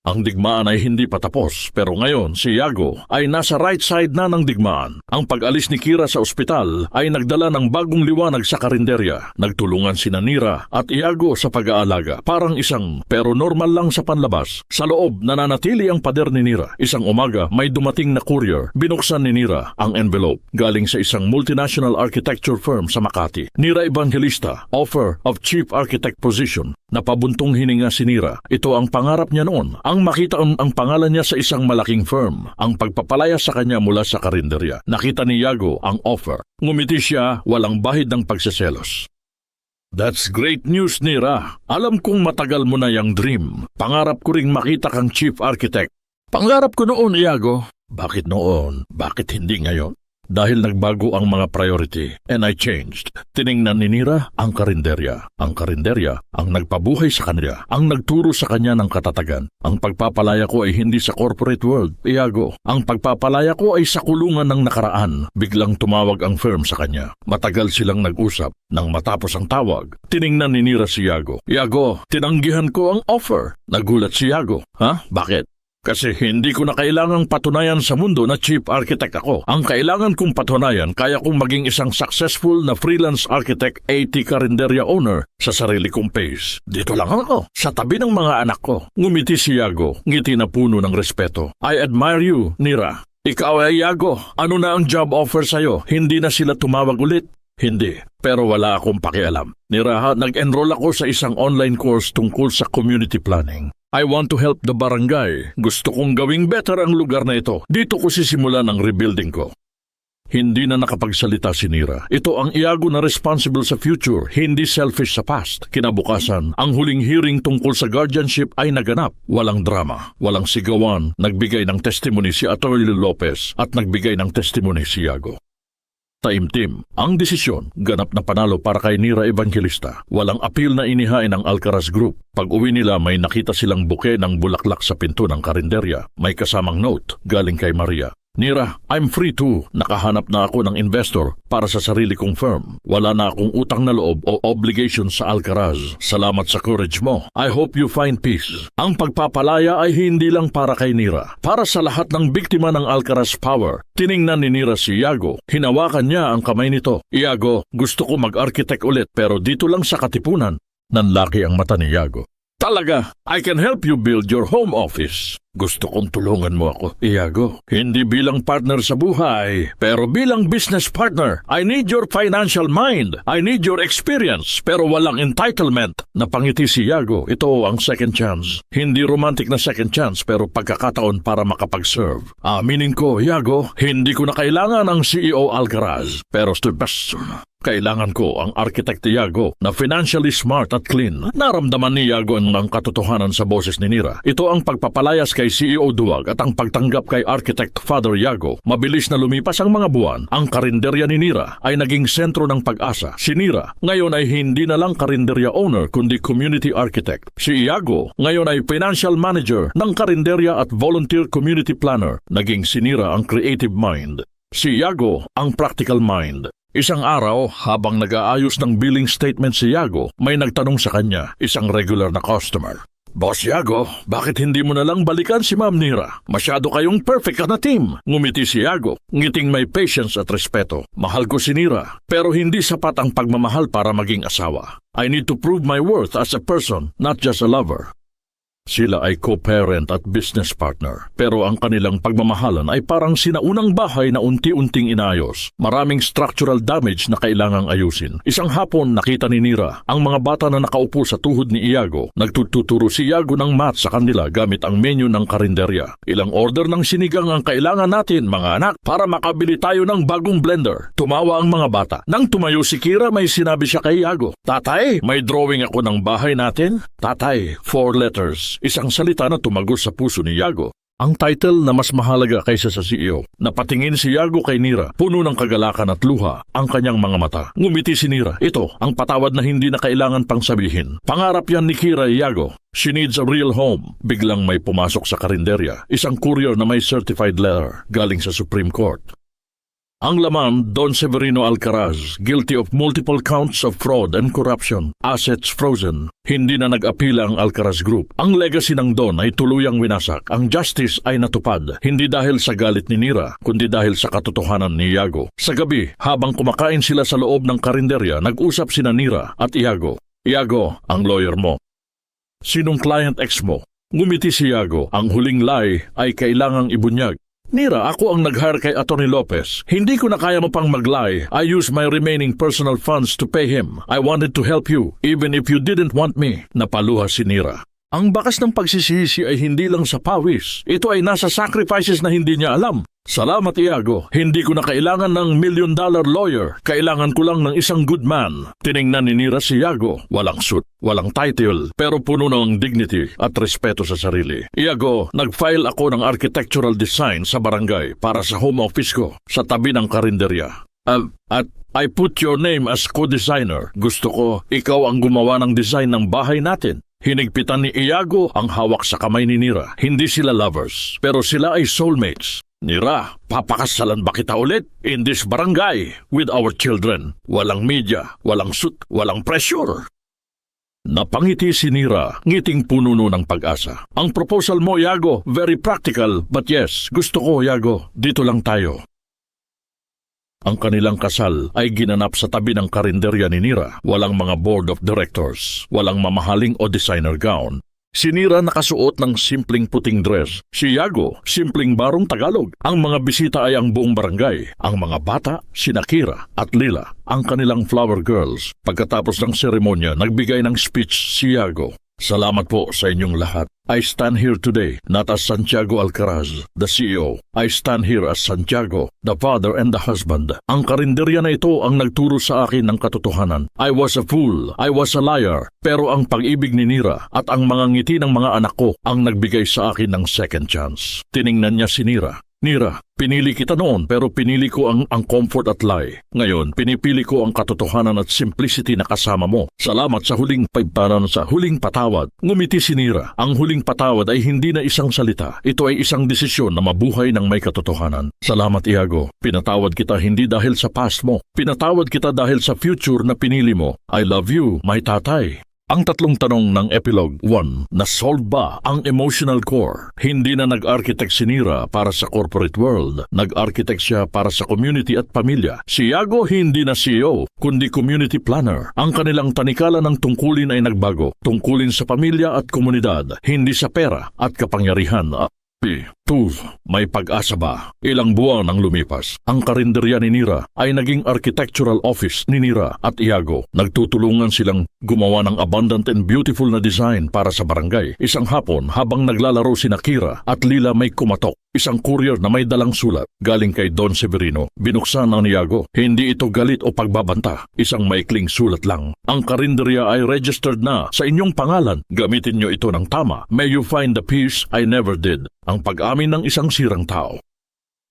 Ang digmaan ay hindi pa tapos, pero ngayon si Iago ay nasa right side na ng digmaan. Ang pag-alis ni Kira sa ospital ay nagdala ng bagong liwanag sa karinderya. Nagtulungan sina Nira at Iago sa pag-aalaga. Parang isang pero normal lang sa panlabas. Sa loob, nananatili ang pader ni Nira. Isang umaga, may dumating na courier. Binuksan ni Nira ang envelope. Galing sa isang multinational architecture firm sa Makati. Nira Evangelista, offer of chief architect position. Napabuntong hininga si Nira. Ito ang pangarap niya noon. Ang makita ang pangalan niya sa isang malaking firm. Ang pagpapalaya sa kanya mula sa karinderya. Nakita ni Iago ang offer. Ngumiti siya, walang bahid ng pagseselos. That's great news, Nira. Alam kong matagal mo na yung dream. Pangarap ko ring makita kang chief architect. Pangarap ko noon, Iago. Bakit noon? Bakit hindi ngayon? Dahil nagbago ang mga priority and I changed. Tiningnan ni Nira ang karinderya. Ang karinderya ang nagpabuhay sa kanya, ang nagturo sa kanya ng katatagan. Ang pagpapalaya ko ay hindi sa corporate world, Iago. Ang pagpapalaya ko ay sa kulungan ng nakaraan. Biglang tumawag ang firm sa kanya. Matagal silang nag-usap. Nang matapos ang tawag, tiningnan ni Nira si Iago. Iago, tinanggihan ko ang offer. Nagulat si Iago. Ha? Bakit? Kasi hindi ko na kailangang patunayan sa mundo na chief architect ako. Ang kailangan kong patunayan, kaya kong maging isang successful na freelance architect, AT Carinderia owner sa sarili kong pace. Dito lang ako, sa tabi ng mga anak ko. Ngumiti si Iago, ngiti na puno ng respeto. I admire you, Nira. Ikaw ay Iago, ano na ang job offer sa'yo? Hindi na sila tumawag ulit? Hindi, pero wala akong pakialam. Nira, nag-enroll ako sa isang online course tungkol sa community planning. I want to help the barangay. Gusto kong gawing better ang lugar na ito. Dito ko sisimulan ang rebuilding ko. Hindi na nakapagsalita si Nira. Ito ang Iago na responsible sa future, hindi selfish sa past. Kinabukasan, ang huling hearing tungkol sa guardianship ay naganap. Walang drama, walang sigawan. Nagbigay ng testimony si Atty. Lopez at nagbigay ng testimony si Iago. Taimtim, ang desisyon, ganap na panalo para kay Nira Evangelista. Walang appeal na inihain ng Alcaraz Group. Pag-uwi nila may nakita silang buke ng bulaklak sa pinto ng karinderya. May kasamang note galing kay Maria. Nira, I'm free too. Nakahanap na ako ng investor para sa sarili kong firm. Wala na akong utang na loob o obligation sa Alcaraz. Salamat sa courage mo. I hope you find peace. Ang pagpapalaya ay hindi lang para kay Nira. Para sa lahat ng biktima ng Alcaraz Power. Tiningnan ni Nira si Iago. Hinawakan niya ang kamay nito. Iago, gusto ko mag-architect ulit pero dito lang sa Katipunan. Nanlaki ang mata ni Iago. Talaga, I can help you build your home office. Gusto kong tulungan mo ako, Iago. Hindi bilang partner sa buhay, pero bilang business partner. I need your financial mind. I need your experience, pero walang entitlement. Napangiti si Iago, ito ang second chance. Hindi romantic na second chance, pero pagkakataon para makapag-serve. Aminin ko, Iago, hindi ko na kailangan ang CEO Alcaraz. Pero kailangan ko ang architect Iago na financially smart at clean. Naramdaman ni Iago ang katotohanan sa boses ni Nira. Ito ang pagpapalayas kay CEO Duwag at ang pagtanggap kay Architect Father Iago. Mabilis na lumipas ang mga buwan. Ang karinderya ni Nira ay naging sentro ng pag-asa. Si Nira ngayon ay hindi na lang karinderya owner kundi community architect. Si Iago ngayon ay financial manager ng karinderya at volunteer community planner. Naging si Nira ang creative mind. Si Iago ang practical mind. Isang araw, habang nag-aayos ng billing statement si Iago, may nagtanong sa kanya, isang regular na customer. Boss Iago, bakit hindi mo na lang balikan si Ma'am Nira? Masyado kayong perfect na team. Ngumiti si Iago, ngiting may patience at respeto. Mahal ko si Nira, pero hindi sapat ang pagmamahal para maging asawa. I need to prove my worth as a person, not just a lover. Sila ay co-parent at business partner. Pero ang kanilang pagmamahalan ay parang sinaunang bahay na unti-unting inayos. Maraming structural damage na kailangang ayusin. Isang hapon nakita ni Nira ang mga bata na nakaupo sa tuhod ni Iago. Nagtuturo si Iago ng math sa kanila gamit ang menu ng karinderya. Ilang order ng sinigang ang kailangan natin, mga anak, para makabili tayo ng bagong blender. Tumawa ang mga bata. Nang tumayo si Kira, may sinabi siya kay Iago, Tatay, may drawing ako ng bahay natin. Tatay, 4 letters. Isang salita na tumagos sa puso ni Iago. Ang title na mas mahalaga kaysa sa CEO. Napatingin si Iago kay Nira, puno ng kagalakan at luha ang kanyang mga mata. Ngumiti si Nira. Ito, ang patawad na hindi na kailangan pang sabihin. Pangarap yan ni Kira Iago. She needs a real home. Biglang may pumasok sa karinderya. Isang courier na may certified letter galing sa Supreme Court. Ang laman, Don Severino Alcaraz, guilty of multiple counts of fraud and corruption, assets frozen. Hindi na nag-apila ang Alcaraz Group. Ang legacy ng Don ay tuluyang winasak. Ang justice ay natupad, hindi dahil sa galit ni Nira, kundi dahil sa katotohanan ni Iago. Sa gabi, habang kumakain sila sa loob ng karinderya, nag-usap sina Nira at Iago. Iago, ang lawyer mo. Sinong client ex mo? Ngumiti si Iago. Ang huling lie ay kailangang ibunyag. Nira, ako ang nag-hire kay Atty. Lopez. Hindi ko na kaya mo pang mag-lie. I used my remaining personal funds to pay him. I wanted to help you, even if you didn't want me. Napaluha si Nira. Ang bakas ng pagsisisi ay hindi lang sa pawis. Ito ay nasa sacrifices na hindi niya alam. Salamat, Iago. Hindi ko na kailangan ng $1 million lawyer. Kailangan ko lang ng isang good man. Tiningnan ni Nira si Iago. Walang suit, walang title, pero puno ng dignity at respeto sa sarili. Iago, nag-file ako ng architectural design sa barangay para sa home office ko sa tabi ng karinderya. At I put your name as co-designer. Gusto ko, ikaw ang gumawa ng design ng bahay natin. Hinigpitan ni Iago ang hawak sa kamay ni Nira. Hindi sila lovers, pero sila ay soulmates. Nira, papakasalan ba kita ulit? In this barangay, with our children. Walang media, walang suit, walang pressure. Napangiti si Nira, ngiting pununo ng pag-asa. Ang proposal mo, Iago, very practical, but yes, gusto ko, Iago, dito lang tayo. Ang kanilang kasal ay ginanap sa tabi ng karinderya ni Nira. Walang mga board of directors, walang mamahaling o designer gown. Si Nira nakasuot ng simpleng puting dress. Si Iago, simpleng barong Tagalog. Ang mga bisita ay ang buong barangay. Ang mga bata, sina Kira at Lila, ang kanilang flower girls. Pagkatapos ng seremonya, nagbigay ng speech si Iago. Salamat po sa inyong lahat. I stand here today not as Santiago Alcaraz, the CEO. I stand here as Santiago, the father and the husband. Ang karinderya na ito ang nagturo sa akin ng katotohanan. I was a fool, I was a liar. Pero ang pag-ibig ni Nira at ang mga ngiti ng mga anak ko ang nagbigay sa akin ng second chance. Tiningnan niya si Nira. Nira, pinili kita noon pero pinili ko ang comfort at lie. Ngayon, pinipili ko ang katotohanan at simplicity na kasama mo. Salamat sa huling pagparan sa huling patawad. Ngumiti si Nira. Ang huling patawad ay hindi na isang salita. Ito ay isang desisyon na mabuhay ng may katotohanan. Salamat, Iago. Pinatawad kita hindi dahil sa past mo. Pinatawad kita dahil sa future na pinili mo. I love you, my tatay. Ang tatlong tanong ng Epilogue 1, na-solve ba ang emotional core? Hindi na nag-architect si Nira para sa corporate world. Nag-architect siya para sa community at pamilya. Si Iago hindi na CEO, kundi community planner. Ang kanilang tanikala ng tungkulin ay nagbago. Tungkulin sa pamilya at komunidad, hindi sa pera at kapangyarihan. May pag-asa ba? Ilang buwan ang lumipas. Ang karinderya ni Nira ay naging architectural office ni Nira at Iago. Nagtutulungan silang gumawa ng abundant and beautiful na design para sa barangay. Isang hapon, habang naglalaro sina Kira at Lila, may kumatok. Isang courier na may dalang sulat galing kay Don Severino. Binuksan ng Iago. Hindi ito galit o pagbabanta. Isang maikling sulat lang. Ang karinderya ay registered na sa inyong pangalan. Gamitin nyo ito ng tama. May you find the peace I never did. Ang pag-amin ng isang sirang tao.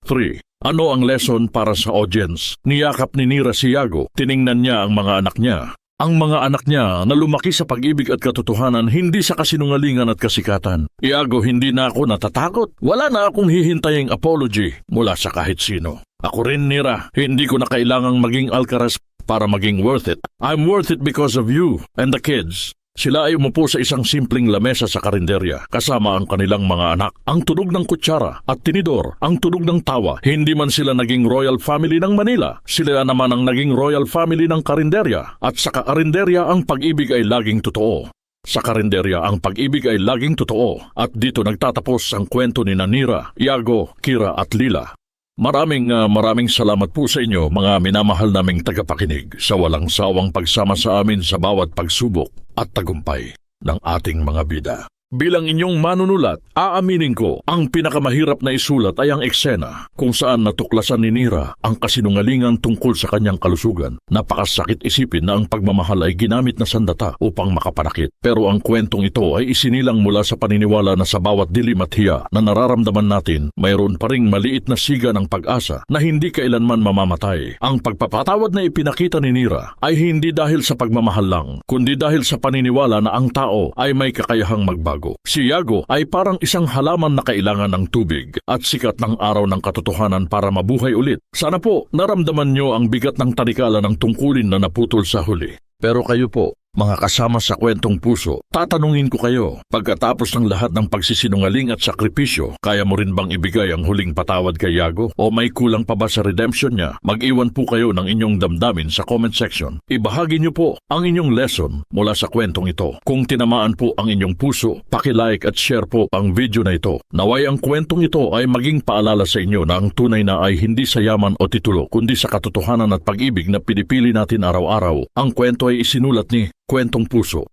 3. Ano ang lesson para sa audience? Niyakap ni Nira si Iago. Tiningnan niya ang mga anak niya. Ang mga anak niya na lumaki sa pag-ibig at katotohanan, hindi sa kasinungalingan at kasikatan. Iago, hindi na ako natatakot. Wala na akong hihintaying apology mula sa kahit sino. Ako rin, Nira. Hindi ko na kailangang maging Alcaraz para maging worth it. I'm worth it because of you and the kids. Sila ay umupo sa isang simpleng lamesa sa karinderya, kasama ang kanilang mga anak. Ang tunog ng kutsara at tinidor, ang tunog ng tawa. Hindi man sila naging royal family ng Manila, sila naman ang naging royal family ng karinderya. At sa karinderya, ang pag-ibig ay laging totoo. Sa karinderya, ang pag-ibig ay laging totoo. At dito nagtatapos ang kwento ni Nira, Iago, Kira at Lila. Maraming salamat po sa inyo, mga minamahal naming tagapakinig, sa walang sawang pagsama sa amin sa bawat pagsubok at tagumpay ng ating mga bida. Bilang inyong manunulat, aaminin ko, ang pinakamahirap na isulat ay ang eksena kung saan natuklasan ni Nira ang kasinungalingan tungkol sa kanyang kalusugan. Napakasakit isipin na ang pagmamahal ay ginamit na sandata upang makapanakit. Pero ang kwentong ito ay isinilang mula sa paniniwala na sa bawat dilim at hiya na nararamdaman natin, mayroon pa ring maliit na siga ng pag-asa na hindi kailanman mamamatay. Ang pagpapatawad na ipinakita ni Nira ay hindi dahil sa pagmamahal lang, kundi dahil sa paniniwala na ang tao ay may kakayahang magbago. Yago. Si Yago ay parang isang halaman na kailangan ng tubig at sikat ng araw ng katotohanan para mabuhay ulit. Sana po naramdaman nyo ang bigat ng tanikala ng tungkulin na naputol sa huli. Pero kayo po, mga kasama sa Kwentong Puso, tatanungin ko kayo, pagkatapos ng lahat ng pagsisinungaling at sakripisyo, kaya mo rin bang ibigay ang huling patawad kay Yago? O may kulang pa ba sa redemption niya? Mag-iwan po kayo ng inyong damdamin sa comment section. Ibahagi niyo po ang inyong lesson mula sa kwentong ito. Kung tinamaan po ang inyong puso, paki-like at share po ang video na ito. Naway ang kwentong ito ay maging paalala sa inyo na ang tunay na ay hindi sa yaman o titulo, kundi sa katotohanan at pag-ibig na pinipili natin araw-araw. Ang kwento ay isinulat ni Kwentong Puso.